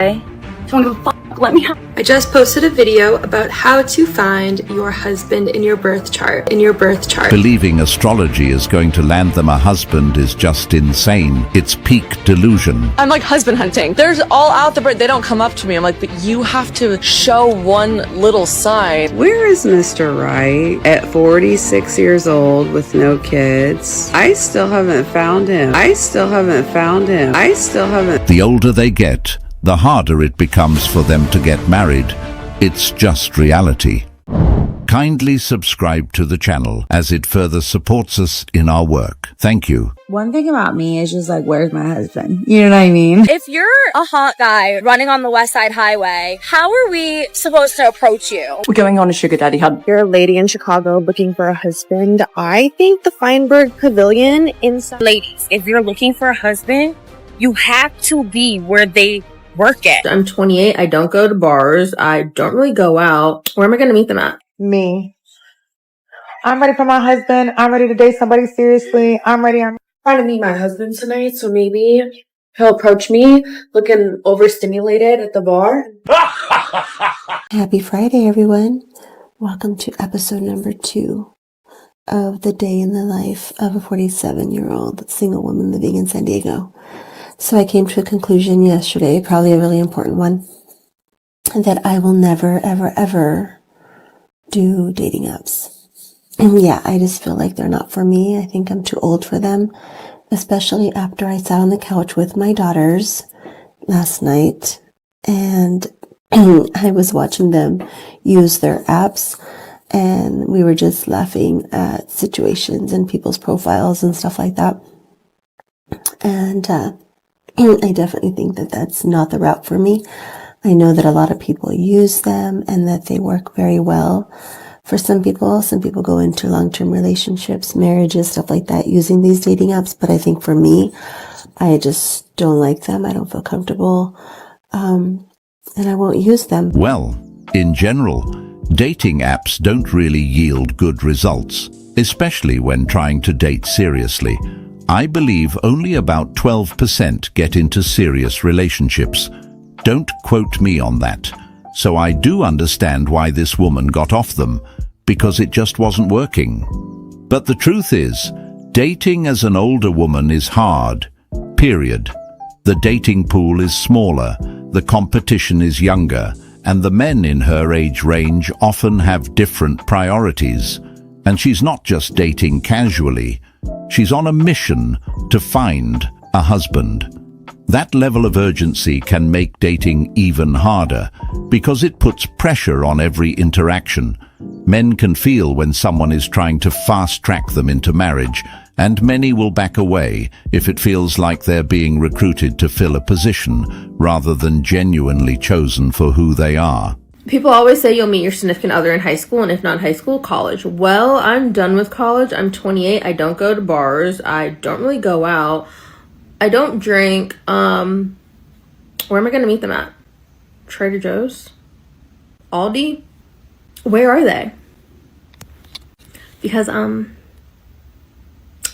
Don't give a fuck. Let me. I just posted a video about how to find your husband in your birth chart. Believing astrology is going to land them a husband is just insane. It's peak delusion. I'm like husband hunting. There's all out there, but they don't come up to me. I'm like, but you have to show one little side. Where is Mr. Right at 46 years old with no kids? I still haven't found him. The older they get, the harder it becomes for them to get married. It's just reality. Kindly subscribe to the channel as it further supports us in our work. Thank you. One thing about me is just like, where's my husband? You know what I mean? If you're a hot guy running on the West Side Highway, how are we supposed to approach you? We're going on a sugar daddy hunt. You're a lady in Chicago looking for a husband. I think the Feinberg Pavilion inside. Ladies, if you're looking for a husband, you have to be where they work at. I'm 28. I don't go to bars. I don't really go out. Where am I going to meet them at? Me. I'm ready for my husband. I'm ready to date somebody seriously. I'm trying to meet my husband tonight, so maybe he'll approach me looking overstimulated at the bar. Happy Friday, everyone. Welcome to episode number 2 of the day in the life of a 47-year-old single woman living in San Diego. So I came to a conclusion yesterday, probably a really important one, that I will never, ever, ever do dating apps. Yeah, I just feel like they're not for me. I think I'm too old for them, especially after I sat on the couch with my daughters last night and I was watching them use their apps, and we were just laughing at situations and people's profiles and stuff like that. And I definitely think that that's not the route for me. I know that a lot of people use them and that they work very well for some people. Some people go into long-term relationships, marriages, stuff like that, using these dating apps. But I think for me, I just don't like them. I don't feel comfortable. And I won't use them. Well, in general, dating apps don't really yield good results, especially when trying to date seriously. I believe only about 12% get into serious relationships. Don't quote me on that. So I do understand why this woman got off them, because it just wasn't working. But the truth is, dating as an older woman is hard, period. The dating pool is smaller, the competition is younger, and the men in her age range often have different priorities. And she's not just dating casually. She's on a mission to find a husband. That level of urgency can make dating even harder because it puts pressure on every interaction. Men can feel when someone is trying to fast-track them into marriage, and many will back away if it feels like they're being recruited to fill a position rather than genuinely chosen for who they are. People always say you'll meet your significant other in high school, and if not high school, college. Well, I'm done with college. I'm 28. I don't go to bars. I don't really go out. I don't drink. Where am I going to meet them at? Trader Joe's? Aldi? Where are they? Because, I don't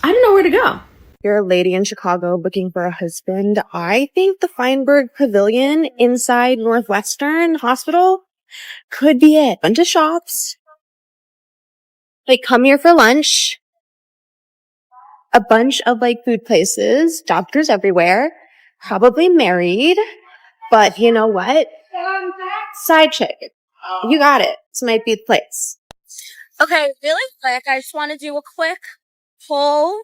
know where to go. You're a lady in Chicago looking for a husband. I think the Feinberg Pavilion inside Northwestern Hospital could be it. Bunch of shops. Like, come here for lunch. A bunch of like food places, doctors everywhere, probably married, but you know what? Side chick. You got it. This might be the place. Okay, really quick, I just want to do a quick poll.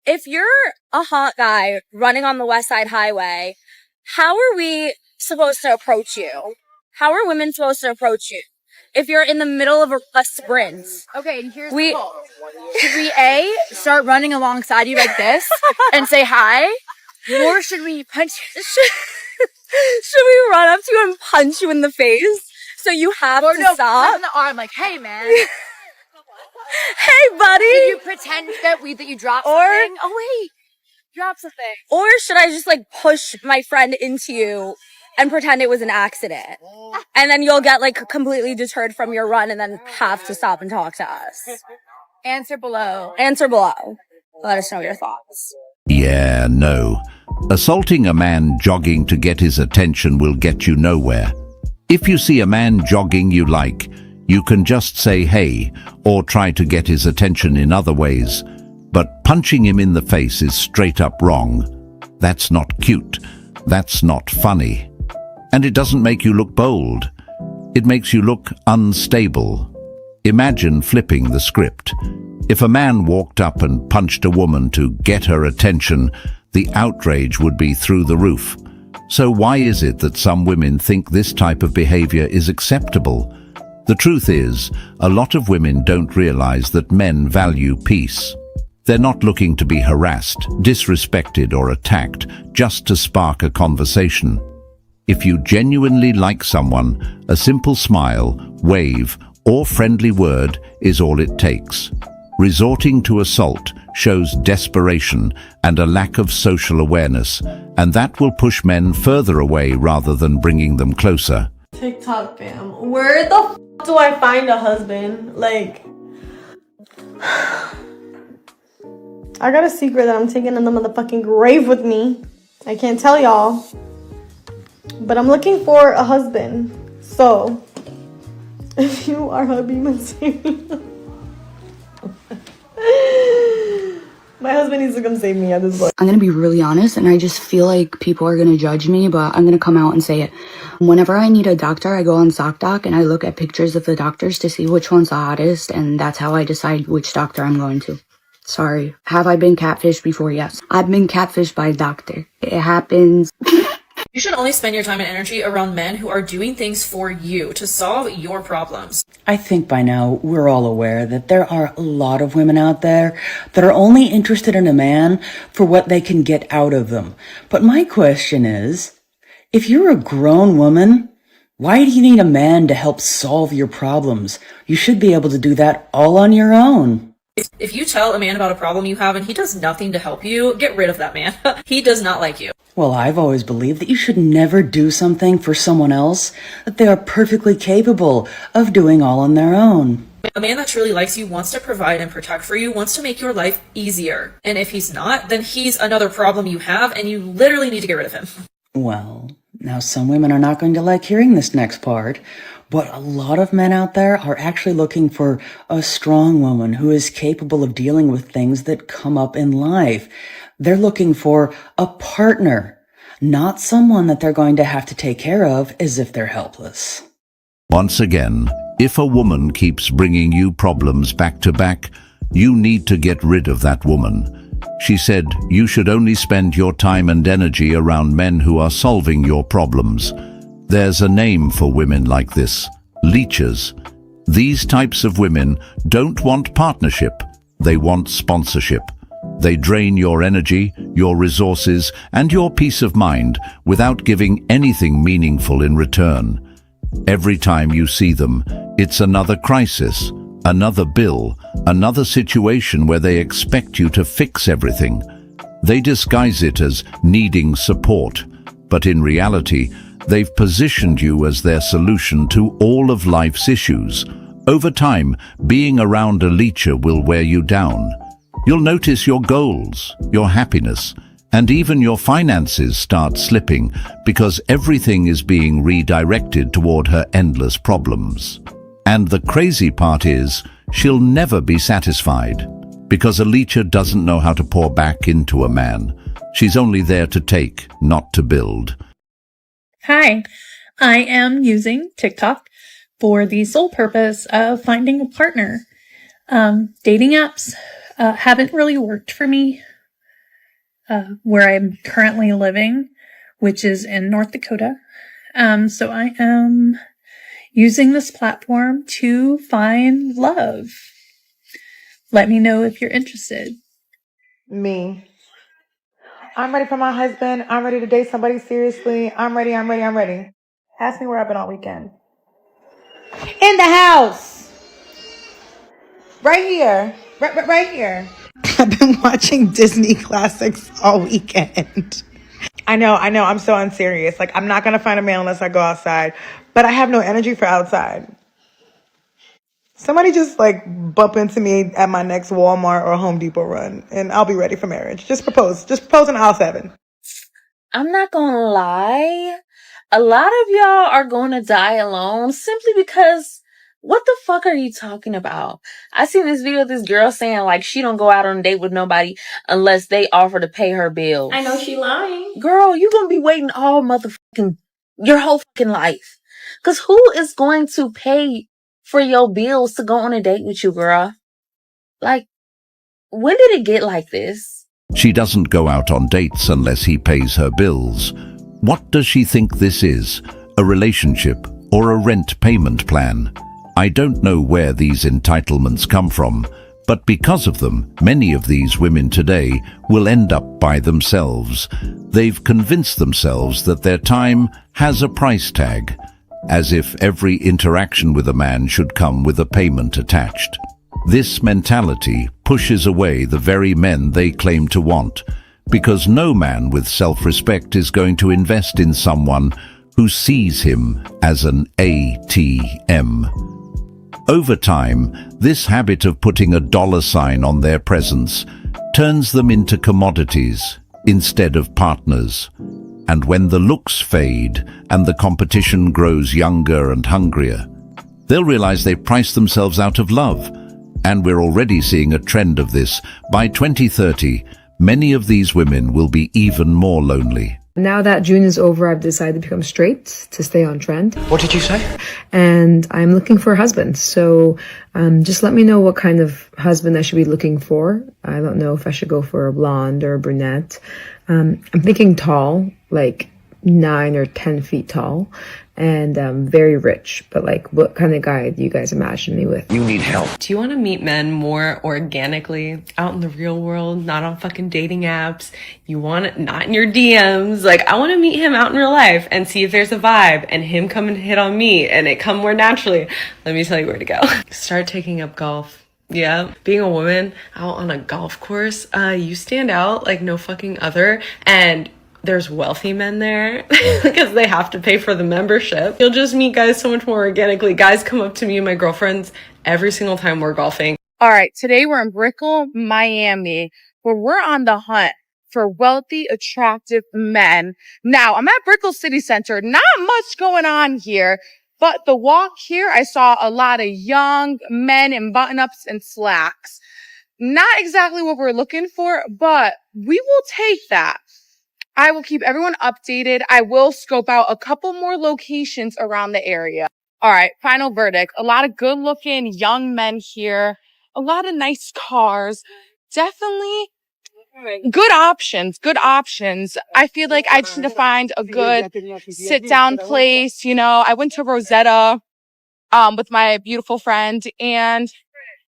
If you're a hot guy running on the West Side Highway, how are we supposed to approach you? How are women supposed to approach you? If you're in the middle of a sprint. Okay, and here's the goal. Should we A, start running alongside you like this and say hi? Or should we punch you? Should we run up to you and punch you in the face so you have to stop? On the arm, like, hey man. Hey buddy. Did you pretend that you dropped something? Oh wait, drop something. Or should I just like push my friend into you and pretend it was an accident? And then you'll get like completely deterred from your run and then have to stop and talk to us. Answer below. Answer below. Let us know your thoughts. Yeah, no. Assaulting a man jogging to get his attention will get you nowhere. If you see a man jogging you like, you can just say hey, or try to get his attention in other ways. But punching him in the face is straight up wrong. That's not cute. That's not funny. And it doesn't make you look bold. It makes you look unstable. Imagine flipping the script. If a man walked up and punched a woman to get her attention, the outrage would be through the roof. So why is it that some women think this type of behavior is acceptable? The truth is, a lot of women don't realize that men value peace. They're not looking to be harassed, disrespected, or attacked just to spark a conversation. If you genuinely like someone, a simple smile, wave, or friendly word is all it takes. Resorting to assault shows desperation and a lack of social awareness, and that will push men further away rather than bringing them closer. TikTok fam, where the f do I find a husband? Like, I got a secret that I'm taking in the motherfucking grave with me. I can't tell y'all, but I'm looking for a husband. So, if you are hubby material, my husband needs to come save me at this point. I'm gonna be really honest, and I just feel like people are gonna judge me, but I'm gonna come out and say it. Whenever I need a doctor, I go on ZocDoc and I look at pictures of the doctors to see which one's the hottest, and that's how I decide which doctor I'm going to. Sorry. Have I been catfished before? Yes. I've been catfished by a doctor. It happens. You should only spend your time and energy around men who are doing things for you to solve your problems. I think by now we're all aware that there are a lot of women out there that are only interested in a man for what they can get out of them. But my question is, if you're a grown woman, why do you need a man to help solve your problems? You should be able to do that all on your own. If you tell a man about a problem you have and he does nothing to help you, get rid of that man. He does not like you. Well, I've always believed that you should never do something for someone else that they are perfectly capable of doing all on their own. A man that truly likes you wants to provide and protect for you, wants to make your life easier. And if he's not, then he's another problem you have and you literally need to get rid of him. Well, now some women are not going to like hearing this next part, but a lot of men out there are actually looking for a strong woman who is capable of dealing with things that come up in life. They're looking for a partner, not someone that they're going to have to take care of as if they're helpless. Once again, if a woman keeps bringing you problems back to back, you need to get rid of that woman. She said you should only spend your time and energy around men who are solving your problems. There's a name for women like this: leeches. These types of women don't want partnership, they want sponsorship. They drain your energy, your resources, and your peace of mind without giving anything meaningful in return. Every time you see them, it's another crisis, another bill, another situation where they expect you to fix everything. They disguise it as needing support, but in reality, they've positioned you as their solution to all of life's issues. Over time, being around a leecher will wear you down. You'll notice your goals, your happiness, and even your finances start slipping because everything is being redirected toward her endless problems. And the crazy part is, she'll never be satisfied because a leecher doesn't know how to pour back into a man. She's only there to take, not to build. Hi, I am using TikTok for the sole purpose of finding a partner. Dating apps haven't really worked for me where I'm currently living, which is in North Dakota. So I am using this platform to find love. Let me know if you're interested. Me. I'm ready for my husband. I'm ready to date somebody seriously. I'm ready. Ask me where I've been all weekend. In the house. Right here. Right here. I've been watching Disney classics all weekend. I know. I'm so unserious. Like, I'm not going to find a man unless I go outside. But I have no energy for outside. Somebody just like bump into me at my next Walmart or Home Depot run, and I'll be ready for marriage. Just propose. Just propose in aisle 7. I'm not gonna lie. A lot of y'all are gonna die alone simply because what the fuck are you talking about? I seen this video of this girl saying like she don't go out on a date with nobody unless they offer to pay her bills. I know she lying. Girl, you gonna be waiting all motherfucking your whole fucking life. Cause who is going to pay for your bills to go on a date with you, girl? Like, when did it get like this? She doesn't go out on dates unless he pays her bills. What does she think this is? A relationship or a rent payment plan? I don't know where these entitlements come from, but because of them, many of these women today will end up by themselves. They've convinced themselves that their time has a price tag, as if every interaction with a man should come with a payment attached. This mentality pushes away the very men they claim to want, because no man with self-respect is going to invest in someone who sees him as an ATM. Over time, this habit of putting a dollar sign on their presence turns them into commodities instead of partners. And when the looks fade and the competition grows younger and hungrier, they'll realize they've priced themselves out of love. And we're already seeing a trend of this. By 2030, many of these women will be even more lonely. Now that June is over, I've decided to become straight to stay on trend. What did you say? And I'm looking for a husband. So just let me know what kind of husband I should be looking for. I don't know if I should go for a blonde or a brunette. I'm thinking tall, like 9 or 10 feet tall, and very rich. But like, what kind of guy do you guys imagine me with? You need help. Do you want to meet men more organically out in the real world, not on fucking dating apps? You want it not in your DMs. Like, I want to meet him out in real life and see if there's a vibe and him come and hit on me and it come more naturally. Let me tell you where to go. Start taking up golf. Yeah, being a woman out on a golf course, you stand out like no fucking other, and there's wealthy men there because they have to pay for the membership. You'll just meet guys so much more organically. Guys come up to me and my girlfriends every single time we're golfing. All right, today we're in Brickell, Miami, where we're on the hunt for wealthy, attractive men. Now, I'm at Brickell City Center. Not much going on here, but the walk here, I saw a lot of young men in button-ups and slacks. Not exactly what we're looking for, but we will take that. I will keep everyone updated. I will scope out a couple more locations around the area. All right, final verdict. A lot of good-looking young men here. A lot of nice cars. Definitely good options. I feel like I just need to find a good sit-down place. You know, I went to Rosetta with my beautiful friend, and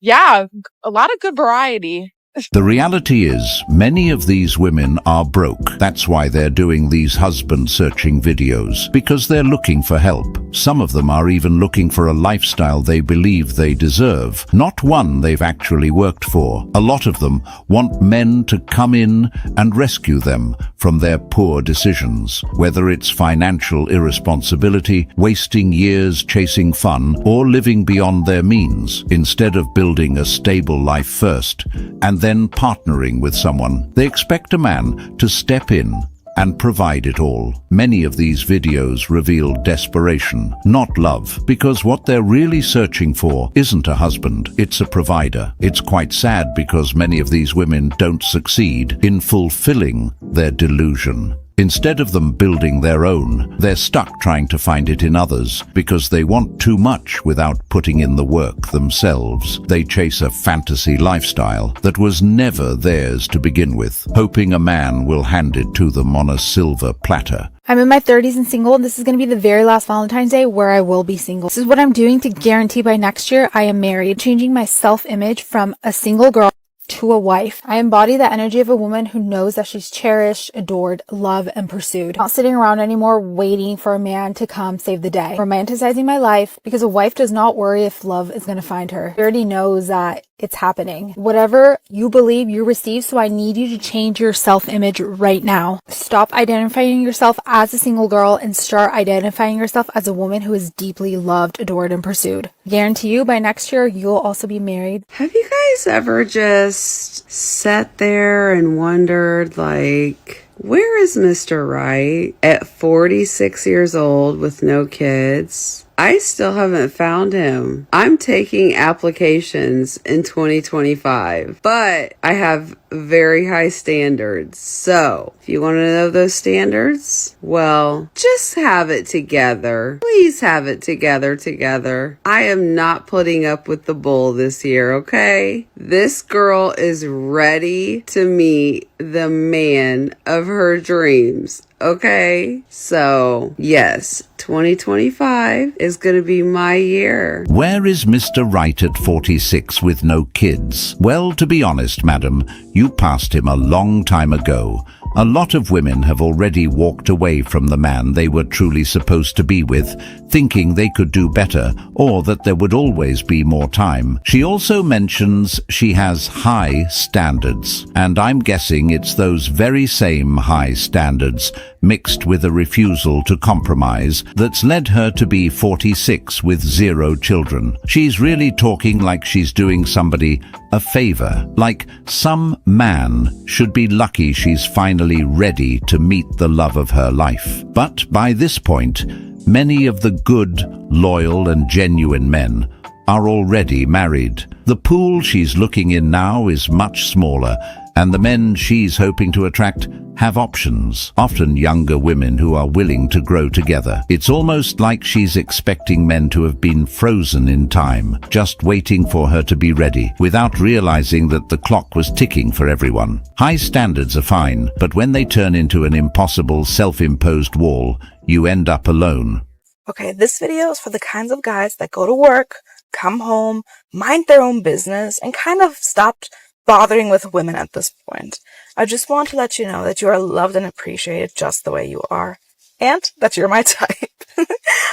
yeah, a lot of good variety. The reality is, many of these women are broke. That's why they're doing these husband-searching videos, because they're looking for help. Some of them are even looking for a lifestyle they believe they deserve, not one they've actually worked for. A lot of them want men to come in and rescue them from their poor decisions, whether it's financial irresponsibility, wasting years chasing fun, or living beyond their means, instead of building a stable life first, and then partnering with someone. They expect a man to step in and provide it all. Many of these videos reveal desperation, not love, because what they're really searching for isn't a husband, it's a provider. It's quite sad because many of these women don't succeed in fulfilling their delusion. Instead of them building their own, they're stuck trying to find it in others because they want too much without putting in the work themselves. They chase a fantasy lifestyle that was never theirs to begin with, hoping a man will hand it to them on a silver platter. I'm in my 30s and single, and this is going to be the very last Valentine's Day where I will be single. This is what I'm doing to guarantee by next year I am married, changing my self-image from a single girl to a wife. I embody the energy of a woman who knows that she's cherished, adored, loved, and pursued. Not sitting around anymore waiting for a man to come save the day. Romanticizing my life because a wife does not worry if love is going to find her. She already knows that it's happening. Whatever you believe, you receive, so I need you to change your self-image right now. Stop identifying yourself as a single girl and start identifying yourself as a woman who is deeply loved, adored, and pursued. Guarantee you by next year, you'll also be married. Have you guys ever just sat there and wondered, like, where is Mr. Right at 46 years old with no kids? I still haven't found him. I'm taking applications in 2025, but I have very high standards. So if you want to know those standards, well, just have it together. Please have it together. I am not putting up with the bull this year, okay? This girl is ready to meet the man of her dreams. Okay, so yes, 2025 is going to be my year. Where is Mr. Right at 46 with no kids? Well, to be honest, madam, you passed him a long time ago. A lot of women have already walked away from the man they were truly supposed to be with, thinking they could do better or that there would always be more time. She also mentions she has high standards, and I'm guessing it's those very same high standards mixed with a refusal to compromise that's led her to be 46 with 0 children. She's really talking like she's doing somebody a favor, like some man should be lucky she's finally ready to meet the love of her life. But by this point, many of the good, loyal and genuine men are already married. The pool she's looking in now is much smaller, and the men she's hoping to attract have options, often younger women who are willing to grow together. It's almost like she's expecting men to have been frozen in time, just waiting for her to be ready, without realizing that the clock was ticking for everyone. High standards are fine, but when they turn into an impossible self-imposed wall, you end up alone. Okay, this video is for the kinds of guys that go to work, come home, mind their own business, and kind of stopped bothering with women at this point. I just want to let you know that you are loved and appreciated just the way you are, and that you're my type.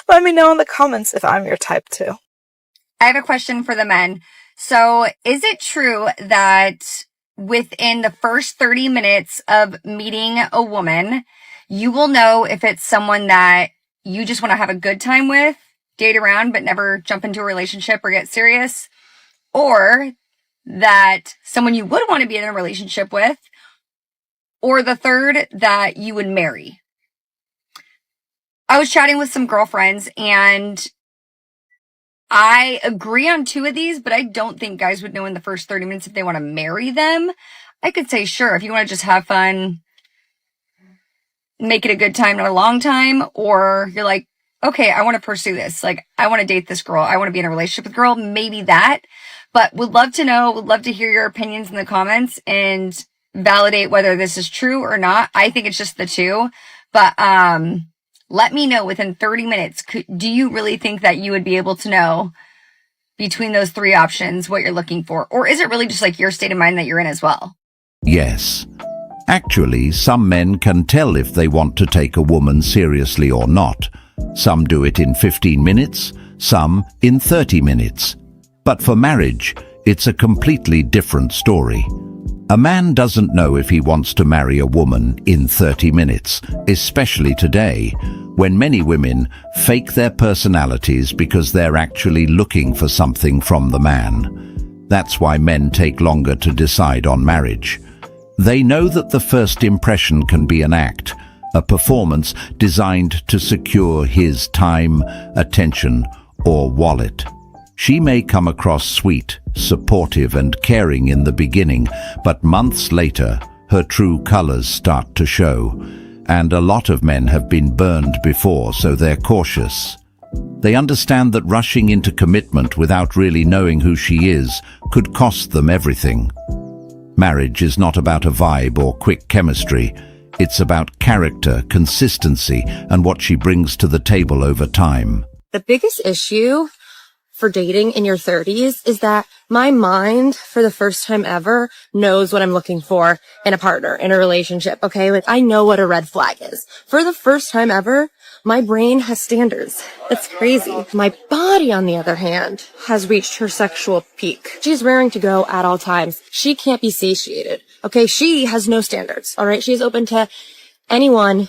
Let me know in the comments if I'm your type too. I have a question for the men. So is it true that within the first 30 minutes of meeting a woman, you will know if it's someone that you just want to have a good time with, date around, but never jump into a relationship or get serious, or that someone you would want to be in a relationship with, or the third, that you would marry? I was chatting with some girlfriends and I agree on 2 of these, but I don't think guys would know in the first 30 minutes if they want to marry them. I could say, sure, if you want to just have fun, make it a good time, not a long time, or you're like, okay, I want to pursue this. Like, I want to date this girl. I want to be in a relationship with a girl, maybe that. But would love to know, would love to hear your opinions in the comments and validate whether this is true or not. I think it's just the 2. But let me know within 30 minutes. Do you really think that you would be able to know between those 3 options what you're looking for? Or is it really just like your state of mind that you're in as well? Yes. Actually, some men can tell if they want to take a woman seriously or not. Some do it in 15 minutes, some in 30 minutes. But for marriage, it's a completely different story. A man doesn't know if he wants to marry a woman in 30 minutes, especially today, when many women fake their personalities because they're actually looking for something from the man. That's why men take longer to decide on marriage. They know that the first impression can be an act, a performance designed to secure his time, attention, or wallet. She may come across sweet, supportive, and caring in the beginning, but months later, her true colors start to show. And a lot of men have been burned before, so they're cautious. They understand that rushing into commitment without really knowing who she is could cost them everything. Marriage is not about a vibe or quick chemistry. It's about character, consistency, and what she brings to the table over time. The biggest issue for dating in your 30s is that my mind, for the first time ever, knows what I'm looking for in a partner, in a relationship, okay? Like, I know what a red flag is. For the first time ever, my brain has standards. It's crazy. My body, on the other hand, has reached her sexual peak. She's raring to go at all times. She can't be satiated, okay? She has no standards, all right? She is open to anyone,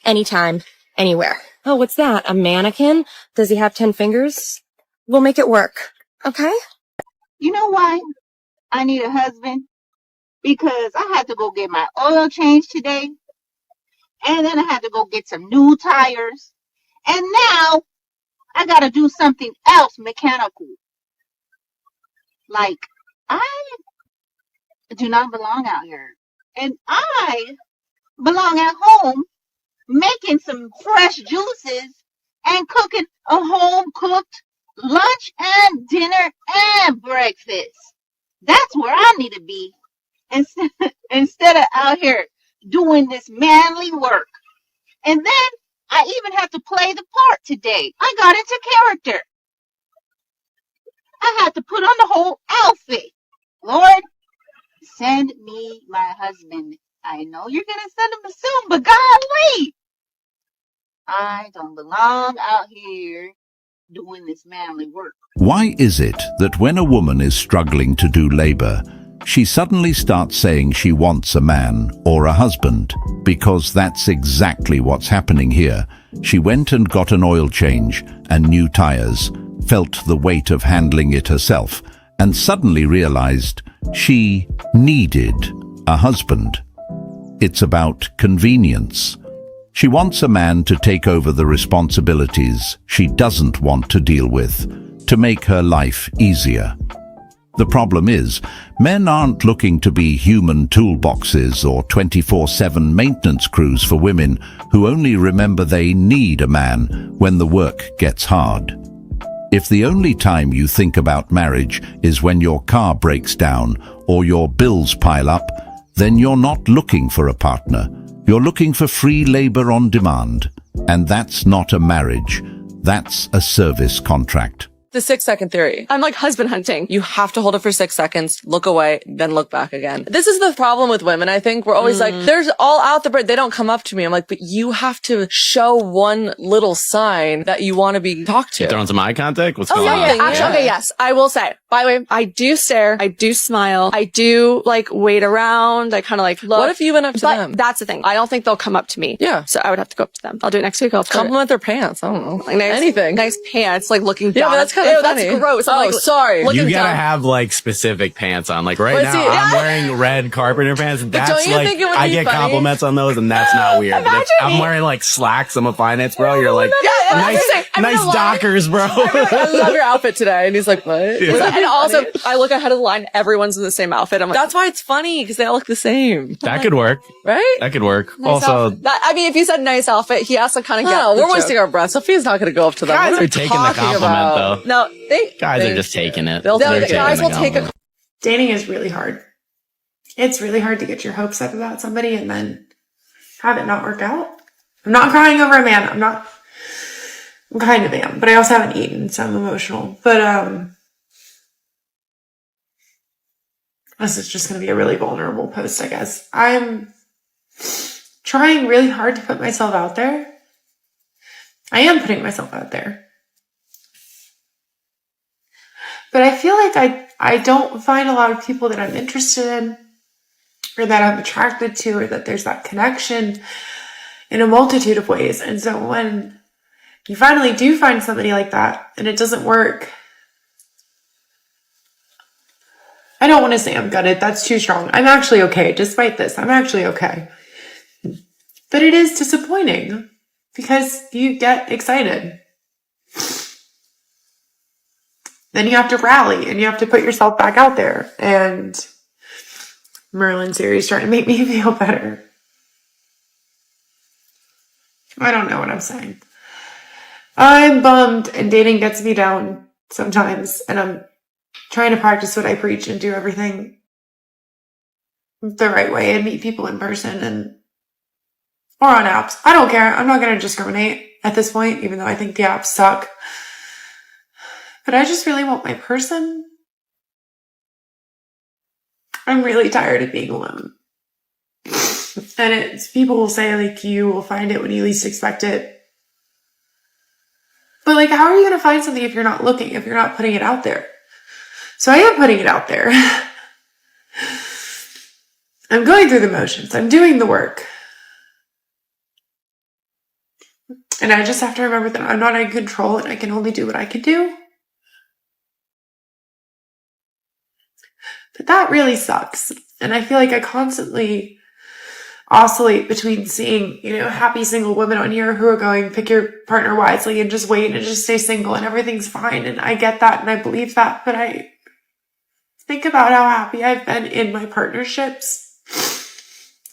anytime, anywhere. Oh, what's that? A mannequin? Does he have 10 fingers? We'll make it work. Okay? You know why I need a husband? Because I had to go get my oil changed today. And then I had to go get some new tires. And now I got to do something else mechanical. Like, I do not belong out here. And I belong at home making some fresh juices and cooking a home cooked lunch and dinner and breakfast. That's where I need to be instead of out here doing this manly work. And then I even have to play the part today. I got into character. I had to put on the whole outfit. Lord, send me my husband. I know you're going to send him soon, but golly, I don't belong out here doing this manly work. Why is it that when a woman is struggling to do labor, she suddenly starts saying she wants a man or a husband? Because that's exactly what's happening here. She went and got an oil change and new tires, felt the weight of handling it herself, and suddenly realized she needed a husband. It's about convenience. She wants a man to take over the responsibilities she doesn't want to deal with, to make her life easier. The problem is, men aren't looking to be human toolboxes or 24/7 maintenance crews for women who only remember they need a man when the work gets hard. If the only time you think about marriage is when your car breaks down or your bills pile up, then you're not looking for a partner. You're looking for free labor on demand. And that's not a marriage. That's a service contract. The 6-second theory. I'm like husband hunting. You have to hold it for 6 seconds, look away, then look back again. This is the problem with women, I think. We're always like, there's all out there, but they don't come up to me. I'm like, but you have to show one little sign that you want to be talked to. You throwing some eye contact? What's going on? Actually, okay, yes. I will say, by the way, I do stare. I do smile. I do like wait around. I kind of like look. What if you went up to them? That's the thing. I don't think they'll come up to me. Yeah. So I would have to go up to them. I'll do it next week. I'll compliment their pants. I don't know. Like anything. Nice pants, like looking down. Yeah, but that's kind of funny. That's gross. I'm like, sorry. You gotta have like specific pants on. Like right now, I'm wearing red carpenter pants. And that's like, I get compliments on those, and that's not weird. But if I'm wearing like slacks, I'm a finance bro. You're like, nice Dockers, bro. I love your outfit today. And he's like, what? Yeah. And also, I look ahead of the line. Everyone's in the same outfit. I'm like, that's why it's funny because they all look the same. That could work. Right? That could work. Nice also, I mean, if you said nice outfit, he has to kind of get we're wasting our breath. Sophia's not going to go up to them. Guys are taking the compliment, though. No, guys are just taking it. Guys will take a. Dating is really hard. It's really hard to get your hopes up about somebody and then have it not work out. I'm not crying over a man. I'm kind of am, but I also haven't eaten, so I'm emotional. But this is just going to be a really vulnerable post, I guess. I'm trying really hard to put myself out there. I am putting myself out there. But I feel like I don't find a lot of people that I'm interested in or that I'm attracted to or that there's that connection in a multitude of ways. And so when you finally do find somebody like that and it doesn't work, I don't want to say I'm gutted. That's too strong. I'm actually okay. Despite this, I'm actually okay. But it is disappointing because you get excited. Then you have to rally and you have to put yourself back out there. And Merlin series trying to make me feel better. I don't know what I'm saying. I'm bummed and dating gets me down sometimes. And I'm trying to practice what I preach and do everything the right way and meet people in person or on apps. I don't care. I'm not going to discriminate at this point, even though I think the apps suck. but I just really want my person. I'm really tired of being alone. And people will say, like, you will find it when you least expect it. But, like, how are you going to find something if you're not looking, if you're not putting it out there? So I am putting it out there. I'm going through the motions. I'm doing the work. And I just have to remember that I'm not in control and I can only do what I can do. But that really sucks. And I feel like I constantly oscillate between seeing, happy single women on here who are going, pick your partner wisely and just wait and just stay single and everything's fine. And I get that and I believe that. But I think about how happy I've been in my partnerships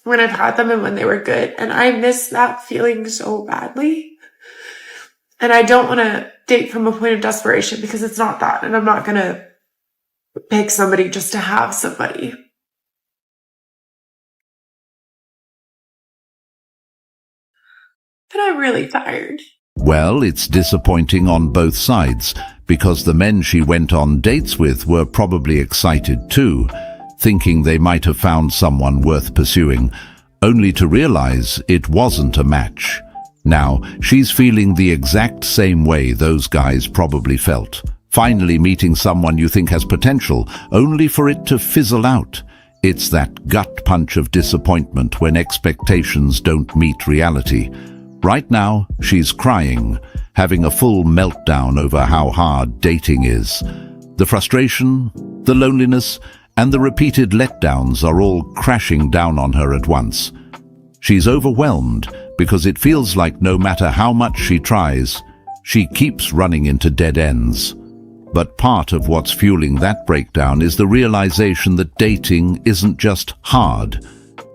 when I've had them and when they were good. And I miss that feeling so badly. And I don't want to date from a point of desperation because it's not that. And I'm not going to pick somebody just to have somebody. But I'm really tired. Well, it's disappointing on both sides, because the men she went on dates with were probably excited too, thinking they might have found someone worth pursuing, only to realize it wasn't a match. Now, she's feeling the exact same way those guys probably felt. Finally meeting someone you think has potential, only for it to fizzle out. It's that gut punch of disappointment when expectations don't meet reality. Right now, she's crying, having a full meltdown over how hard dating is. The frustration, the loneliness, and the repeated letdowns are all crashing down on her at once. She's overwhelmed because it feels like no matter how much she tries, she keeps running into dead ends. But part of what's fueling that breakdown is the realization that dating isn't just hard.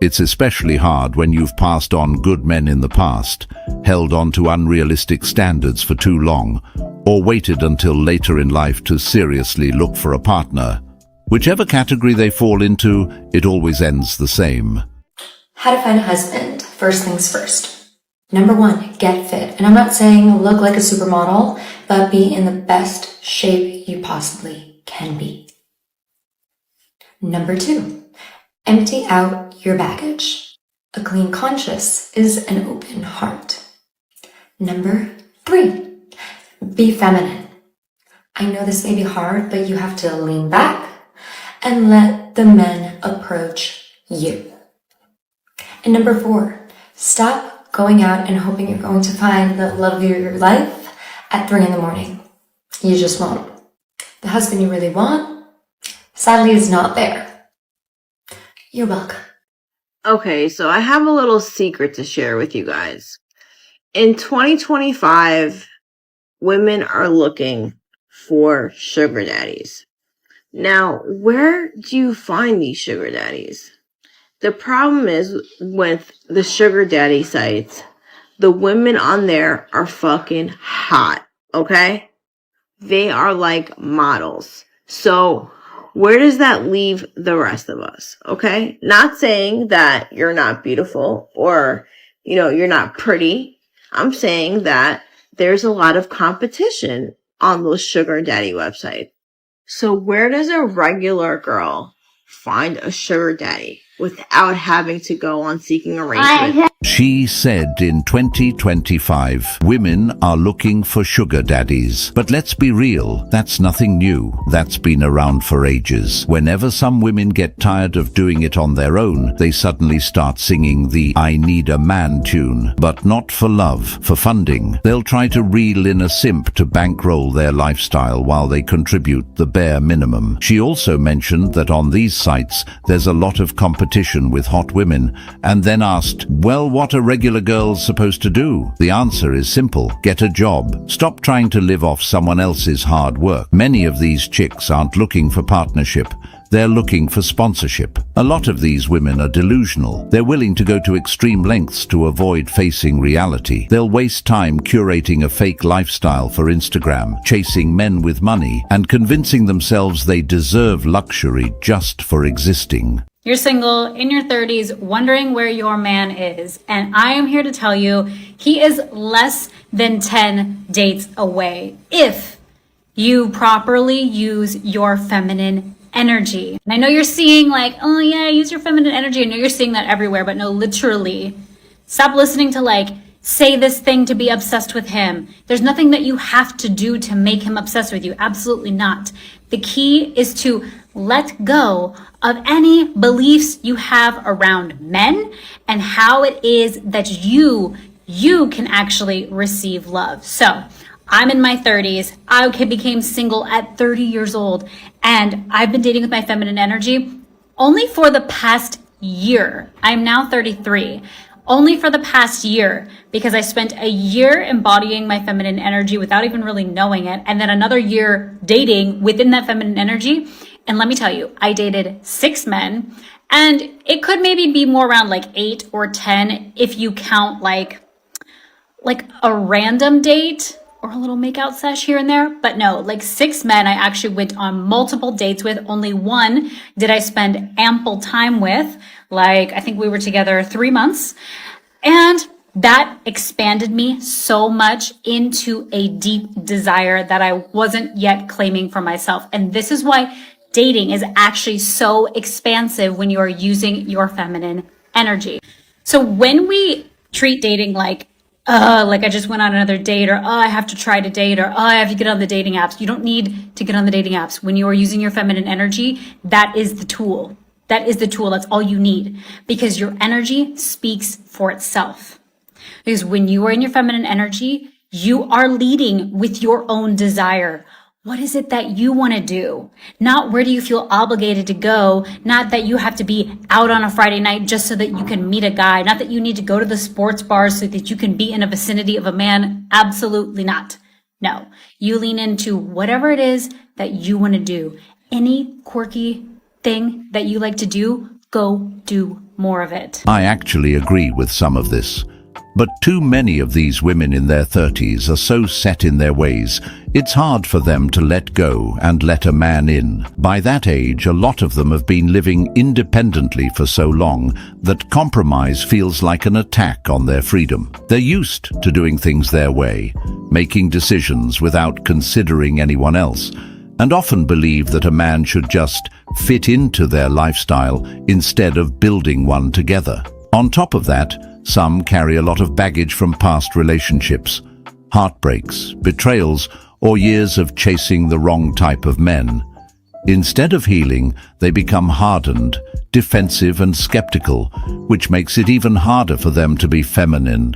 It's especially hard when you've passed on good men in the past, held on to unrealistic standards for too long, or waited until later in life to seriously look for a partner. Whichever category they fall into, it always ends the same. How to find a husband. First things first. Number 1, get fit. And I'm not saying look like a supermodel, but be in the best shape you possibly can be. Number 2, empty out your baggage. A clean conscience is an open heart. Number 3, be feminine. I know this may be hard, but you have to lean back and let the men approach you. And number 4, stop going out and hoping you're going to find the love of your life at 3 a.m. You just won't. The husband you really want, sadly, is not there. You're welcome. Okay, so I have a little secret to share with you guys. In 2025, women are looking for sugar daddies. Now, where do you find these sugar daddies? The problem is with the sugar daddy sites, the women on there are fucking hot, okay? They are like models. So where does that leave the rest of us, okay? Not saying that you're not beautiful or, you're not pretty. I'm saying that there's a lot of competition on those sugar daddy websites. So where does a regular girl find a sugar daddy without having to go on Seeking Arrangement? She said in 2025, women are looking for sugar daddies. But let's be real, that's nothing new. That's been around for ages. Whenever some women get tired of doing it on their own, they suddenly start singing the I Need a Man tune. But not for love, for funding. They'll try to reel in a simp to bankroll their lifestyle while they contribute the bare minimum. She also mentioned that on these sites, there's a lot of competition with hot women, and then asked, well, what are regular girls supposed to do? The answer is simple. Get a job. Stop trying to live off someone else's hard work. Many of these chicks aren't looking for partnership. They're looking for sponsorship. A lot of these women are delusional. They're willing to go to extreme lengths to avoid facing reality. They'll waste time curating a fake lifestyle for Instagram, chasing men with money, and convincing themselves they deserve luxury just for existing. You're single, in your 30s, wondering where your man is. And I am here to tell you, he is less than 10 dates away. If you properly use your feminine energy. And I know you're seeing like, oh yeah, use your feminine energy. I know you're seeing that everywhere, but no, literally, stop listening to like, say this thing to be obsessed with him. There's nothing that you have to do to make him obsessed with you. Absolutely not. The key is to let go of any beliefs you have around men and how it is that you can actually receive love. So I'm in my 30s. I became single at 30 years old, and I've been dating with my feminine energy only for the past year. I'm now 33. Only for the past year, because I spent a year embodying my feminine energy without even really knowing it, and then another year dating within that feminine energy. And let me tell you, I dated 6 men, and it could maybe be more around like 8 or 10 if you count like a random date or a little makeout sesh here and there. But no, like 6 men I actually went on multiple dates with. Only one did I spend ample time with. Like, I think we were together 3 months. And that expanded me so much into a deep desire that I wasn't yet claiming for myself. And this is why dating is actually so expansive when you are using your feminine energy. So when we treat dating like I just went on another date, or I have to try to date, or I have to get on the dating apps. You don't need to get on the dating apps. When you are using your feminine energy, that is the tool. That is the tool. That's all you need, because your energy speaks for itself. Because when you are in your feminine energy, you are leading with your own desire. What is it that you want to do? Not where do you feel obligated to go? Not that you have to be out on a Friday night just so that you can meet a guy. Not that you need to go to the sports bars so that you can be in a vicinity of a man. Absolutely not. No, you lean into whatever it is that you want to do. Any quirky thing that you like to do, go do more of it. I actually agree with some of this. But too many of these women in their 30s are so set in their ways, it's hard for them to let go and let a man in. By that age, a lot of them have been living independently for so long that compromise feels like an attack on their freedom. They're used to doing things their way, making decisions without considering anyone else, and often believe that a man should just fit into their lifestyle instead of building one together. On top of that, some carry a lot of baggage from past relationships, heartbreaks, betrayals, or years of chasing the wrong type of men. Instead of healing, they become hardened, defensive and skeptical, which makes it even harder for them to be feminine,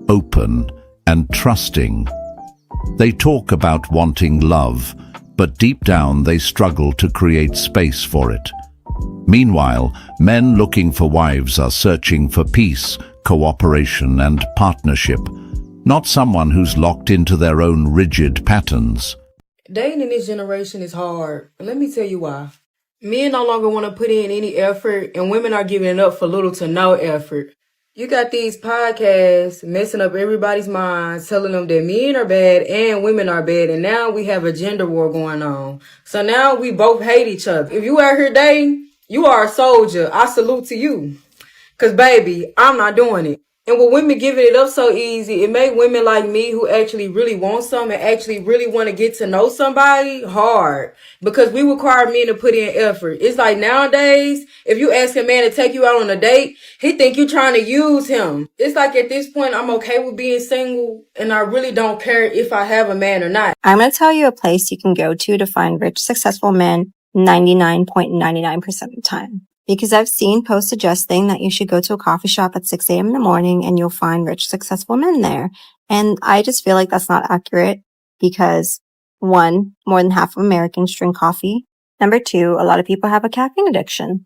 open, and trusting. They talk about wanting love, but deep down they struggle to create space for it. Meanwhile, men looking for wives are searching for peace, cooperation, and partnership, not someone who's locked into their own rigid patterns. Dating in this generation is hard, and let me tell you why. Men no longer want to put in any effort, and women are giving it up for little to no effort. You got these podcasts messing up everybody's minds, telling them that men are bad and women are bad, and now we have a gender war going on. So now we both hate each other. If you out here dating, you are a soldier. I salute to you. Cause baby, I'm not doing it. And with women giving it up so easy, it made women like me who actually really want something and actually really want to get to know somebody hard. Because we require men to put in effort. It's like nowadays, if you ask a man to take you out on a date, he think you're trying to use him. It's like at this point, I'm okay with being single and I really don't care if I have a man or not. I'm going to tell you a place you can go to find rich, successful men 99.99% of the time. Because I've seen posts suggesting that you should go to a coffee shop at 6 a.m. in the morning and you'll find rich, successful men there. And I just feel like that's not accurate because 1, more than half of Americans drink coffee. Number 2, a lot of people have a caffeine addiction.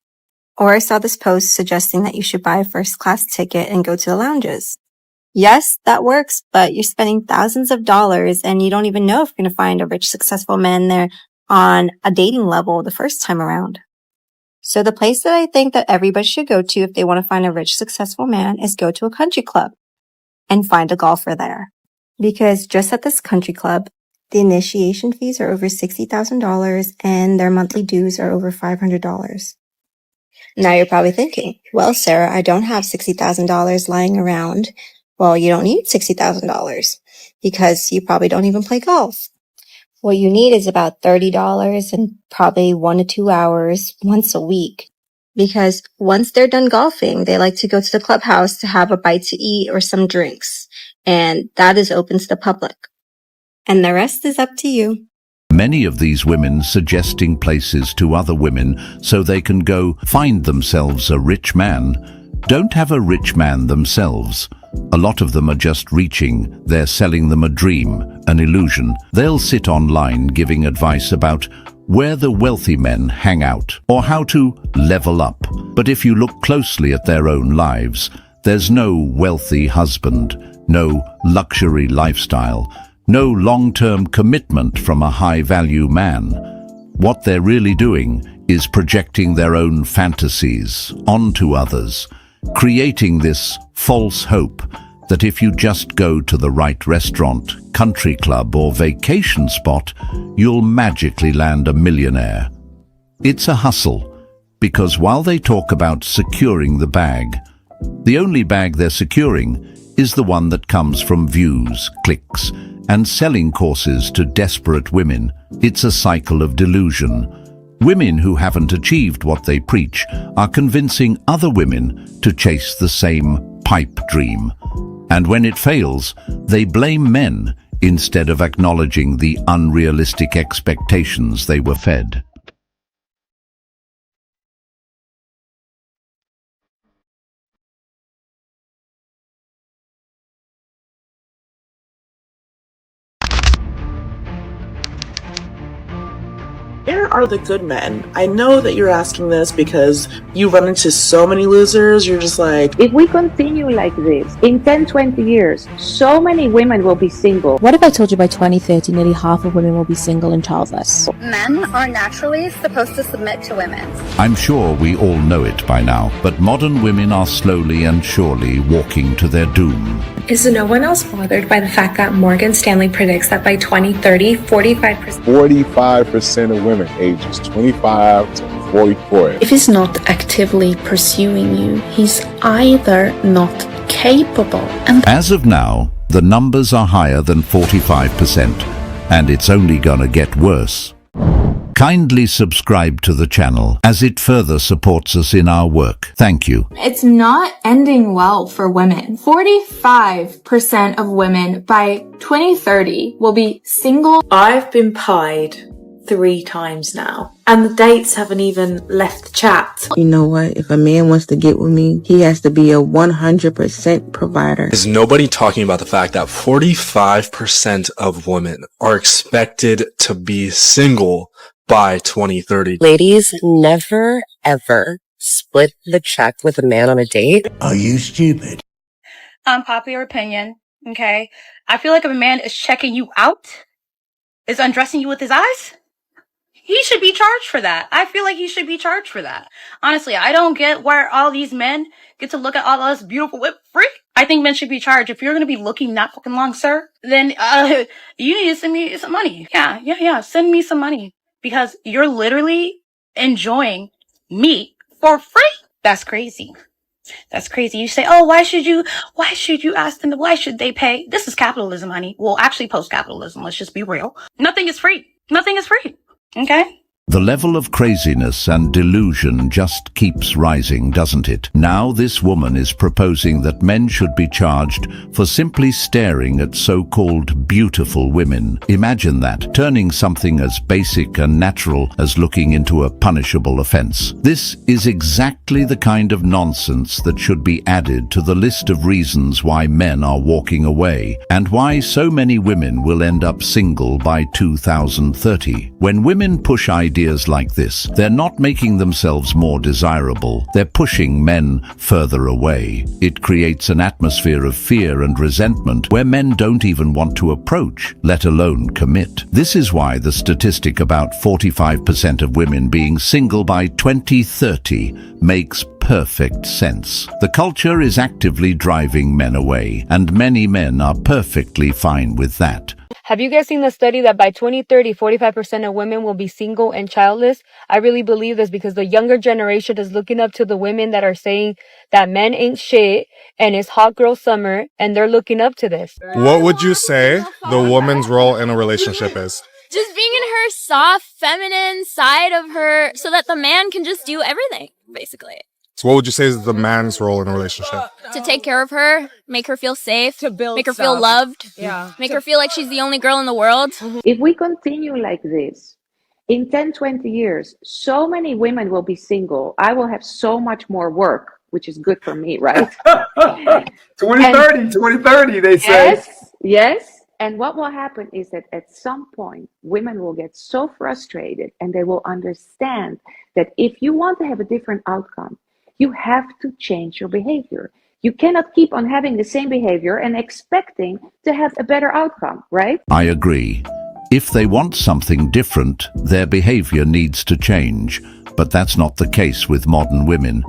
Or I saw this post suggesting that you should buy a first class ticket and go to the lounges. Yes, that works, but you're spending thousands of dollars and you don't even know if you're going to find a rich, successful man there on a dating level the first time around. So the place that I think that everybody should go to if they want to find a rich, successful man is go to a country club and find a golfer there. Because just at this country club, the initiation fees are over $60,000 and their monthly dues are over $500. Now you're probably thinking, well, Sarah, I don't have $60,000 lying around. Well, you don't need $60,000 because you probably don't even play golf. What you need is about $30 and probably 1 to 2 hours once a week. Because once they're done golfing, they like to go to the clubhouse to have a bite to eat or some drinks. And that is open to the public. And the rest is up to you. Many of these women suggesting places to other women so they can go find themselves a rich man don't have a rich man themselves. A lot of them are just reaching, they're selling them a dream, an illusion. They'll sit online giving advice about where the wealthy men hang out or how to level up. But if you look closely at their own lives, there's no wealthy husband, no luxury lifestyle, no long-term commitment from a high-value man. What they're really doing is projecting their own fantasies onto others, creating this false hope that if you just go to the right restaurant, country club or vacation spot, you'll magically land a millionaire. It's a hustle, because while they talk about securing the bag, the only bag they're securing is the one that comes from views, clicks, and selling courses to desperate women. It's a cycle of delusion. Women who haven't achieved what they preach are convincing other women to chase the same pipe dream. And when it fails, they blame men instead of acknowledging the unrealistic expectations they were fed. Where are the good men? I know that you're asking this because you run into so many losers. You're just like, if we continue like this, in 10, 20 years, so many women will be single. What if I told you by 2030, nearly half of women will be single and childless? Men are naturally supposed to submit to women. I'm sure we all know it by now, but modern women are slowly and surely walking to their doom. Is no one else bothered by the fact that Morgan Stanley predicts that by 2030, 45% of women ages 25 to 44. If he's not actively pursuing you, he's either not capable. And as of now, the numbers are higher than 45%, and it's only gonna get worse. Kindly subscribe to the channel as it further supports us in our work. Thank you. it's not ending well for women. 45% of women by 2030 will be single. I've been pied 3 times now, and the dates haven't even left the chat. You know what? If a man wants to get with me, he has to be a 100% provider. Is nobody talking about the fact that 45% of women are expected to be single by 2030? Ladies, never ever split the check with a man on a date. Are you stupid? Unpopular opinion, okay? I feel like if a man is checking you out, is undressing you with his eyes, he should be charged for that. I feel like he should be charged for that. Honestly, I don't get where all these men get to look at all us beautiful women free. I think men should be charged. If you're going to be looking that fucking long, sir, then you need to send me some money. Yeah. Send me some money. Because you're literally enjoying me for free. That's crazy. That's crazy. You say, oh, why should you ask them? Why should they pay? This is capitalism, honey. Well, actually post-capitalism. Let's just be real. Nothing is free. Nothing is free. Okay? The level of craziness and delusion just keeps rising, doesn't it? Now this woman is proposing that men should be charged for simply staring at so-called beautiful women. Imagine that, turning something as basic and natural as looking into a punishable offense. This is exactly the kind of nonsense that should be added to the list of reasons why men are walking away, and why so many women will end up single by 2030. When women push ideas like this, they're not making themselves more desirable, they're pushing men further away. It creates an atmosphere of fear and resentment where men don't even want to approach, let alone commit. This is why the statistic about 45% of women being single by 2030 makes perfect sense. The culture is actively driving men away, and many men are perfectly fine with that. Have you guys seen the study that by 2030, 45% of women will be single and childless? I really believe this because the younger generation is looking up to the women that are saying that men ain't shit and it's hot girl summer, and they're looking up to this. What would you say the woman's role in a relationship is? Just being in her soft, feminine side of her so that the man can just do everything, basically. So what would you say is the man's role in a relationship? To take care of her, make her feel safe, make her feel loved, make her feel like she's the only girl in the world. If we continue like this, in 10, 20 years, so many women will be single. I will have so much more work, which is good for me, right? 2030, they say. Yes. And what will happen is that at some point, women will get so frustrated and they will understand that if you want to have a different outcome, you have to change your behavior. You cannot keep on having the same behavior and expecting to have a better outcome, right? I agree. If they want something different, their behavior needs to change. But that's not the case with modern women.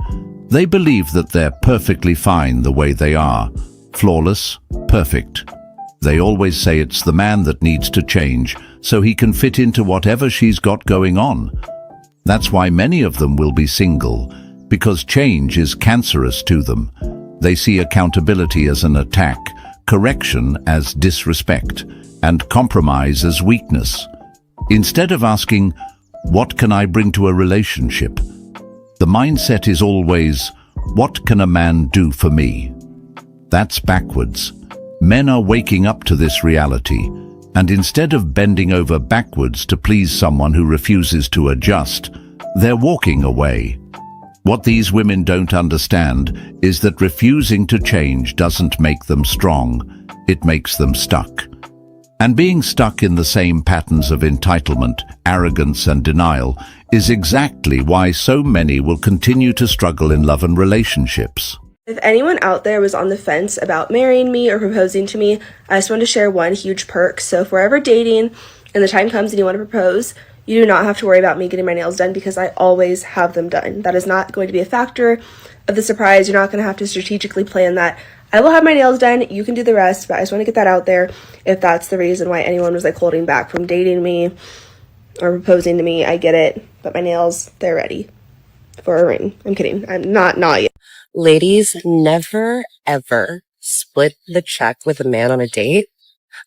They believe that they're perfectly fine the way they are. Flawless, perfect. They always say it's the man that needs to change so he can fit into whatever she's got going on. That's why many of them will be single, because change is cancerous to them. They see accountability as an attack, correction as disrespect, and compromise as weakness. Instead of asking, what can I bring to a relationship? The mindset is always, what can a man do for me? That's backwards. Men are waking up to this reality, and instead of bending over backwards to please someone who refuses to adjust, they're walking away. What these women don't understand is that refusing to change doesn't make them strong, it makes them stuck. And being stuck in the same patterns of entitlement, arrogance and denial is exactly why so many will continue to struggle in love and relationships. If anyone out there was on the fence about marrying me or proposing to me, I just want to share one huge perk. So if we're ever dating and the time comes and you want to propose, you do not have to worry about me getting my nails done because I always have them done. That is not going to be a factor of the surprise. You're not going to have to strategically plan that. I will have my nails done. You can do the rest, but I just want to get that out there if that's the reason why anyone was like holding back from dating me or proposing to me. I get it, but my nails, they're ready for a ring. I'm kidding. I'm not yet. Ladies, never, ever split the check with a man on a date.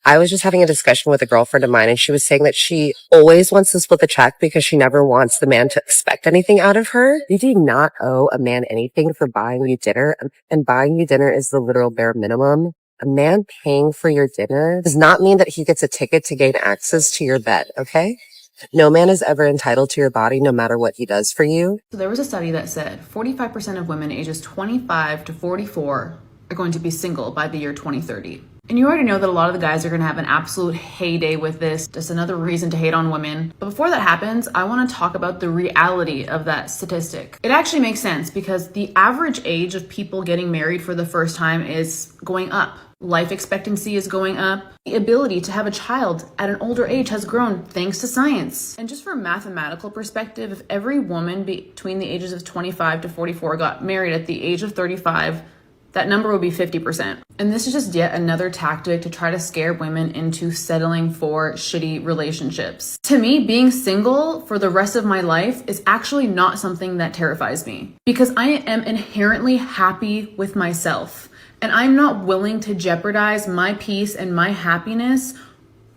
I was just having a discussion with a girlfriend of mine, and she was saying that she always wants to split the check because she never wants the man to expect anything out of her. You do not owe a man anything for buying you dinner, and buying you dinner is the literal bare minimum. A man paying for your dinner does not mean that he gets a ticket to gain access to your bed, okay? No man is ever entitled to your body, no matter what he does for you. So there was a study that said 45% of women ages 25 to 44 are going to be single by the year 2030. And you already know that a lot of the guys are going to have an absolute heyday with this. Just another reason to hate on women. But before that happens, I want to talk about the reality of that statistic. It actually makes sense because the average age of people getting married for the first time is going up. Life expectancy is going up. The ability to have a child at an older age has grown thanks to science. And just from a mathematical perspective, if every woman between the ages of 25 to 44 got married at the age of 35, that number would be 50%. And this is just yet another tactic to try to scare women into settling for shitty relationships. To me, being single for the rest of my life is actually not something that terrifies me because I am inherently happy with myself. And I'm not willing to jeopardize my peace and my happiness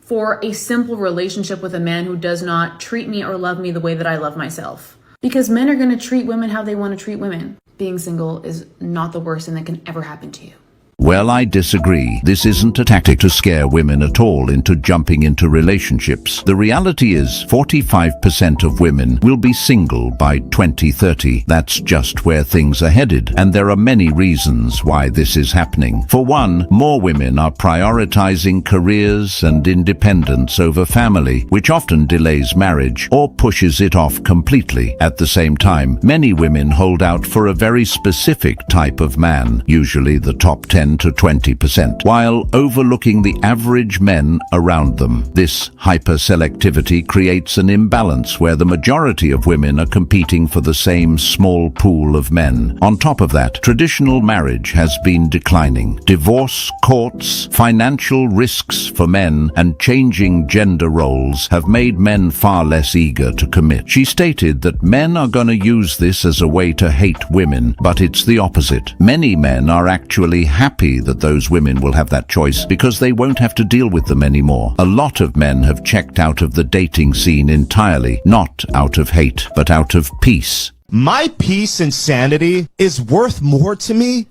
for a simple relationship with a man who does not treat me or love me the way that I love myself. Because men are going to treat women how they want to treat women. Being single is not the worst thing that can ever happen to you. Well, I disagree. This isn't a tactic to scare women at all into jumping into relationships. The reality is 45% of women will be single by 2030. That's just where things are headed. And there are many reasons why this is happening. For one, more women are prioritizing careers and independence over family, which often delays marriage or pushes it off completely. At the same time, many women hold out for a very specific type of man, usually the top 10 to 20%, while overlooking the average men around them. This hyperselectivity creates an imbalance where the majority of women are competing for the same small pool of men. On top of that, traditional marriage has been declining. Divorce, courts, financial risks for men, and changing gender roles have made men far less eager to commit. She stated that men are going to use this as a way to hate women, but it's the opposite. Many men are actually happy happy that those women will have that choice because they won't have to deal with them anymore. A lot of men have checked out of the dating scene entirely, not out of hate, but out of peace. My peace and sanity is worth more to me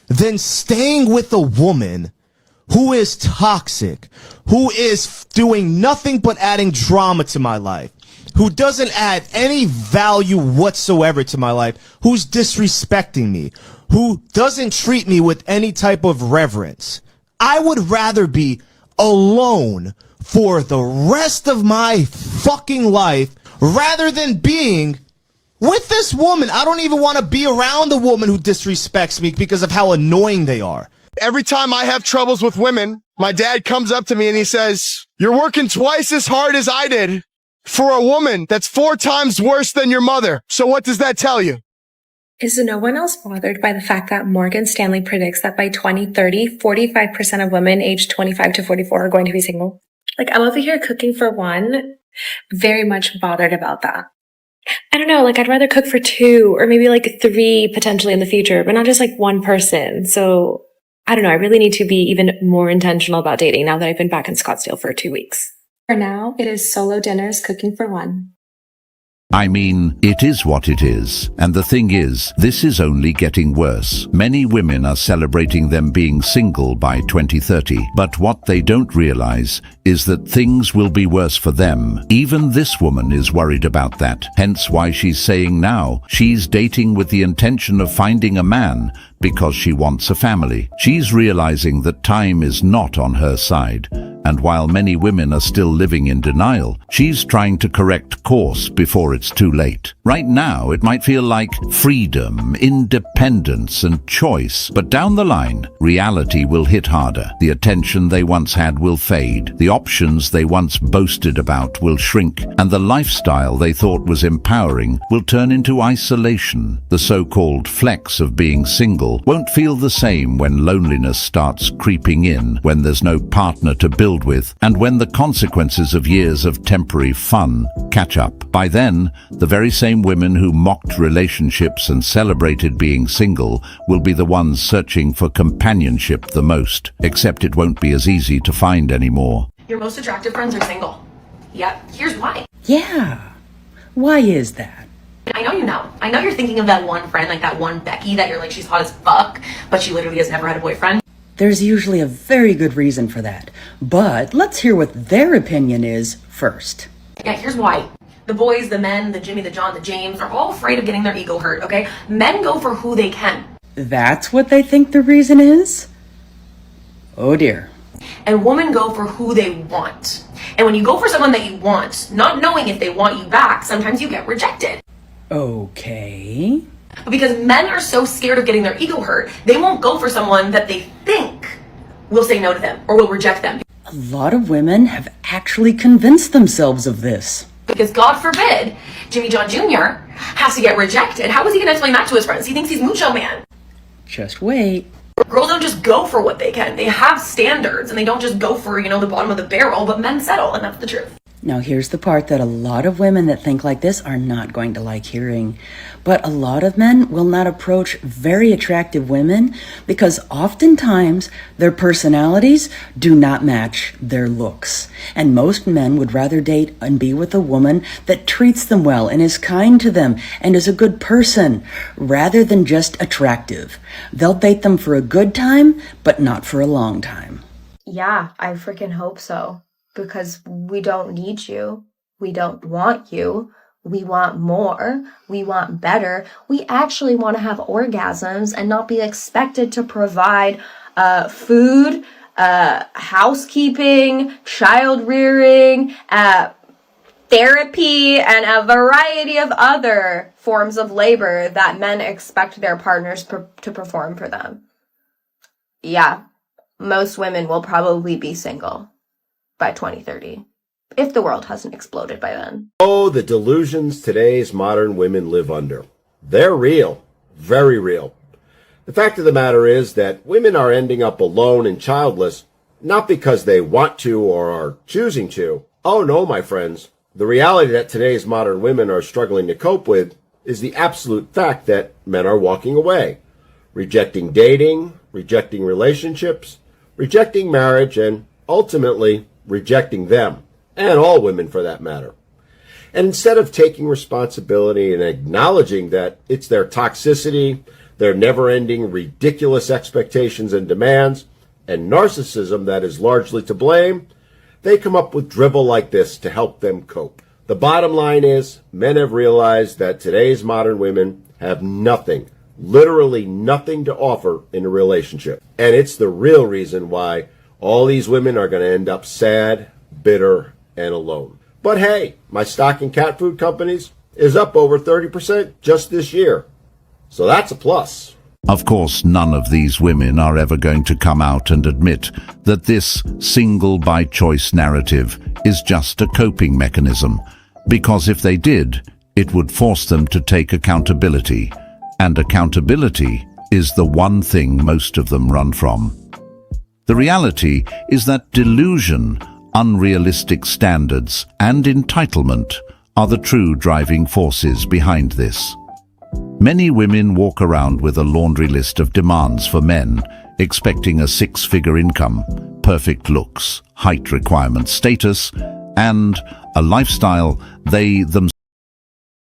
than staying with a woman who is toxic, who is doing nothing but adding drama to my life, who doesn't add any value whatsoever to my life, who's disrespecting me, who doesn't treat me with any type of reverence. I would rather be alone for the rest of my fucking life rather than being with this woman. I don't even want to be around a woman who disrespects me because of how annoying they are. Every time I have troubles with women, my dad comes up to me and he says, "You're working twice as hard as I did for a woman that's 4 times worse than your mother. So what does that tell you?" Is no one else bothered by the fact that Morgan Stanley predicts that by 2030, 45% of women aged 25 to 44 are going to be single? Like, I'm over here cooking for one, very much bothered about that. I don't know, like, I'd rather cook for 2 or maybe like 3 potentially in the future, but not just like one person. So I don't know, I really need to be even more intentional about dating now that I've been back in Scottsdale for 2 weeks. For now, it is solo dinners cooking for one. I mean, it is what it is. And the thing is, this is only getting worse. Many women are celebrating them being single by 2030. But what they don't realize is that things will be worse for them. Even this woman is worried about that. Hence why she's saying now she's dating with the intention of finding a man because she wants a family. She's realizing that time is not on her side. And while many women are still living in denial, she's trying to correct course before it's too late. Right now, it might feel like freedom, independence, and choice. But down the line, reality will hit harder. The attention they once had will fade. The options they once boasted about will shrink. And the lifestyle they thought was empowering will turn into isolation. The so-called flex of being single won't feel the same when loneliness starts creeping in, when there's no partner to build with, and when the consequences of years of temporary fun catch up. By then, the very same women who mocked relationships and celebrated being single will be the ones searching for companionship the most, except it won't be as easy to find anymore. Your most attractive friends are single. Yep, here's why. Yeah. Why is that? I know you know. I know you're thinking of that one friend, like that one Becky that you're like, she's hot as fuck, but she literally has never had a boyfriend. There's usually a very good reason for that. But let's hear what their opinion is first. Yeah, here's why. The boys, the men, the Jimmy, the John, the James are all afraid of getting their ego hurt, okay? Men go for who they can. That's what they think the reason is? Oh dear. And women go for who they want. And when you go for someone that you want, not knowing if they want you back, sometimes you get rejected. Okay. But because men are so scared of getting their ego hurt, they won't go for someone that they think will say no to them or will reject them. A lot of women have actually convinced themselves of this. Because God forbid, Jimmy John Jr. has to get rejected. How is he going to explain that to his friends? He thinks he's Mucho Man. Just wait. Girls don't just go for what they can. They have standards and they don't just go for, the bottom of the barrel, but men settle, and that's the truth. Now here's the part that a lot of women that think like this are not going to like hearing. But a lot of men will not approach very attractive women because oftentimes their personalities do not match their looks. And most men would rather date and be with a woman that treats them well and is kind to them and is a good person rather than just attractive. They'll date them for a good time, but not for a long time. Yeah, I freaking hope so. Because we don't need you. We don't want you. We want more. We want better. We actually want to have orgasms and not be expected to provide food, housekeeping, child rearing, therapy, and a variety of other forms of labor that men expect their partners to perform for them. Yeah, most women will probably be single by 2030, if the world hasn't exploded by then. Oh, the delusions today's modern women live under. They're real, very real. The fact of the matter is that women are ending up alone and childless, not because they want to or are choosing to. Oh no, my friends. The reality that today's modern women are struggling to cope with is the absolute fact that men are walking away. rejecting dating, rejecting relationships, rejecting marriage, and ultimately rejecting them, and all women for that matter. And instead of taking responsibility and acknowledging that it's their toxicity, their never-ending ridiculous expectations and demands, and narcissism that is largely to blame, they come up with drivel like this to help them cope. The bottom line is, men have realized that today's modern women have nothing, literally nothing to offer in a relationship. And it's the real reason why all these women are going to end up sad, bitter, and alone. But hey, my stock in cat food companies is up over 30% just this year. So that's a plus. Of course, none of these women are ever going to come out and admit that this single by choice narrative is just a coping mechanism, because if they did, it would force them to take accountability, and accountability is the one thing most of them run from. The reality is that delusion, unrealistic standards, and entitlement are the true driving forces behind this. Many women walk around with a laundry list of demands for men, expecting a six-figure income, perfect looks, height requirements, status, and a lifestyle they themselves